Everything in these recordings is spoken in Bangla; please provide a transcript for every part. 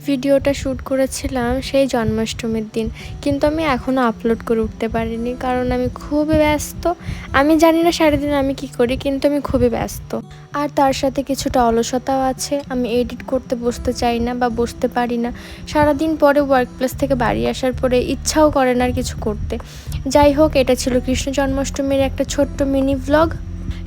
ভিডিওটা শ্যুট করেছিলাম সেই জন্মাষ্টমীর দিন, কিন্তু আমি এখনও আপলোড করে উঠতে পারিনি, কারণ আমি খুবই ব্যস্ত। আমি জানি না সারাদিন আমি কি করি, কিন্তু আমি খুবই ব্যস্ত। আর তার সাথে কিছুটা অলসতাও আছে। আমি এডিট করতে বসতে চাই না বা বসতে পারি না। সারাদিন পরে ওয়ার্ক প্লেস থেকে বাড়ি আসার পরে ইচ্ছাও করে না আর কিছু করতে। যাই হোক, এটা ছিল কৃষ্ণ জন্মাষ্টমীর একটা ছোট্ট মিনি ভ্লগ।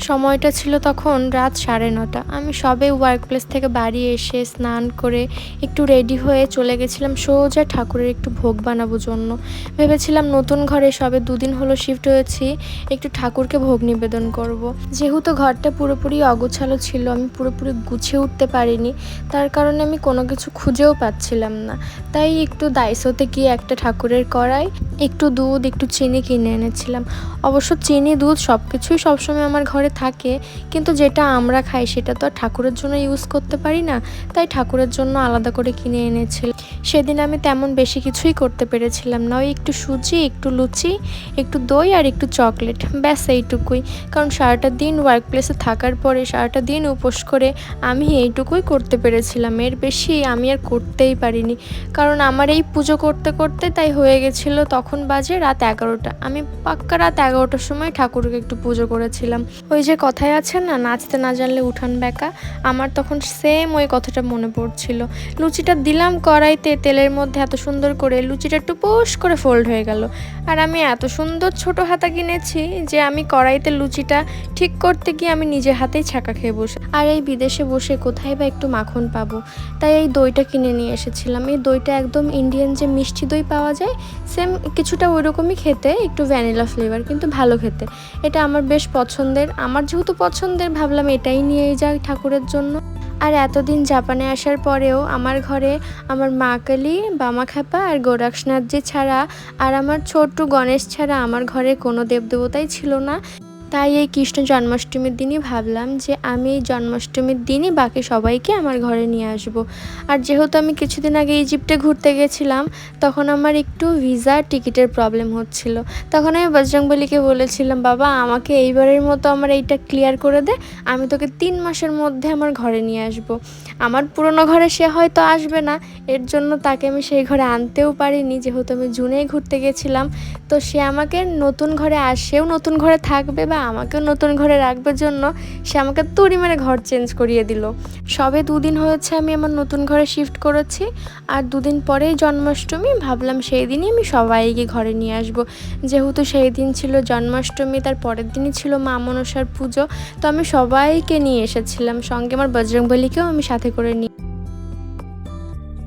সময়টা ছিল তখন রাত 9:30। আমি সবে ওয়ার্ক প্লেস থেকে বাড়ি এসে স্নান করে একটু রেডি হয়ে চলে গেছিলাম সোজা ঠাকুরের একটু ভোগ বানাবো জন্য। ভেবেছিলাম নতুন ঘরে সবে 2 দিন হলো শিফট হয়েছি, একটু ঠাকুরকে ভোগ নিবেদন করব। যেহেতু ঘরটা পুরোপুরি অগোছালো ছিল, আমি পুরোপুরি গুছিয়ে উঠতে পারিনি, তার কারণে আমি কোনো কিছু খুঁজেও পাচ্ছিলাম না। তাই একটু দাইসোতে গিয়ে একটা ঠাকুরের কড়াই, একটু দুধ, একটু চিনি কিনে এনেছিলাম। অবশ্য চিনি দুধ সব কিছুই সবসময় আমার ঘরে থাকে, কিন্তু যেটা আমরা খাই সেটা তো আর ঠাকুরের জন্য ইউজ করতে পারি না, তাই ঠাকুরের জন্য আলাদা করে কিনে এনেছিলাম। সেদিন আমি তেমন বেশি কিছুই করতে পেরেছিলাম না, ওই একটু সুজি, একটু লুচি, একটু দই আর একটু চকলেট, ব্যাস এইটুকুই। কারণ সারাটা দিন ওয়ার্ক প্লেসে থাকার পরে সারাটা দিন উপোস করে আমি এইটুকুই করতে পেরেছিলাম, এর বেশি আমি আর করতেই পারিনি। কারণ আমার এই পুজো করতে করতে তাই হয়ে গেছিলো, তখন বাজে রাত 11টা। আমি পাক্কা রাত 11টার সময় ঠাকুরকে একটু পুজো করেছিলাম। ওই যে কথায় আছে না, নাচতে না জানলে উঠান বেঁকা, আমার তখন সেম ওই কথাটা মনে পড়ছিল। লুচিটা দিলাম কড়াইতে তেলের মধ্যে, এত সুন্দর করে লুচিটা টুপোস করে ফোল্ড হয়ে গেল। আর আমি এত সুন্দর ছোট হাতা কিনেছি যে আমি কড়াইতে লুচিটা ঠিক করতে গিয়ে আমি নিজের হাতেই ছ্যাঁকা খেয়ে বসে। আর এই বিদেশে বসে কোথায় বা একটু মাখন পাবো, তাই এই দইটা কিনে নিয়ে এসেছিলাম। এই দইটা একদম ইন্ডিয়ান যে মিষ্টি দই পাওয়া যায় সেম কিছুটা ওই রকমই খেতে, একটু ভ্যানিলা ফ্লেভার, কিন্তু ভালো খেতে। এটা আমার বেশ পছন্দের। আমার যেহেতু পছন্দের, ভাবলাম এটাই নিয়েই যাই ঠাকুরের জন্য। আর এতদিন জাপানে আসার পরেও আমার ঘরে আমার মা কালী, বামা খ্যাপা আর গোরাক্ষনাথজি ছাড়া, আর আমার ছোট্ট গণেশ ছাড়া আমার ঘরে কোনো দেবদেবতাই ছিল না। তাই এই কৃষ্ণ জন্মাষ্টমীর দিনই ভাবলাম যে আমি এই জন্মাষ্টমীর দিনই বাকি সবাইকে আমার ঘরে নিয়ে আসব। আর যেহেতু আমি কিছুদিন আগে ইজিপ্টে ঘুরতে গেছিলাম, তখন আমার একটু ভিসা টিকিটের প্রবলেম হচ্ছিল। তখন আমি বজরংবলীকে বলেছিলাম, বাবা আমাকে এইবারের মতো আমার এইটা ক্লিয়ার করে দে, আমি তোকে 3 মাসের মধ্যে আমার ঘরে নিয়ে আসব। আমার পুরনো ঘরে সে হয়তো আসবে না, এর জন্য তাকে আমি সেই ঘরে আনতেও পারিনি, যেহেতু আমি জুনেই ঘুরতে গেছিলাম। তো সে আমাকে নতুন ঘরে আসেও নতুন ঘরে থাকবে বা আমাকেও নতুন ঘরে রাখবার জন্য সে আমাকে তুড়ি মেরে ঘর চেঞ্জ করিয়ে দিল। সবে 2 দিন হয়েছে আমি আমার নতুন ঘরে শিফট করেছি, আর 2 দিন পরেই জন্মাষ্টমী। ভাবলাম সেই দিনই আমি সবাইকে ঘরে নিয়ে আসব। যেহেতু সেই দিন ছিল জন্মাষ্টমী, তার পরের দিনই ছিল মা মনসার পুজো, তো আমি সবাইকে নিয়ে এসেছিলাম, সঙ্গে আমার বজরংবলীকেও আমি সাথে করে নিই।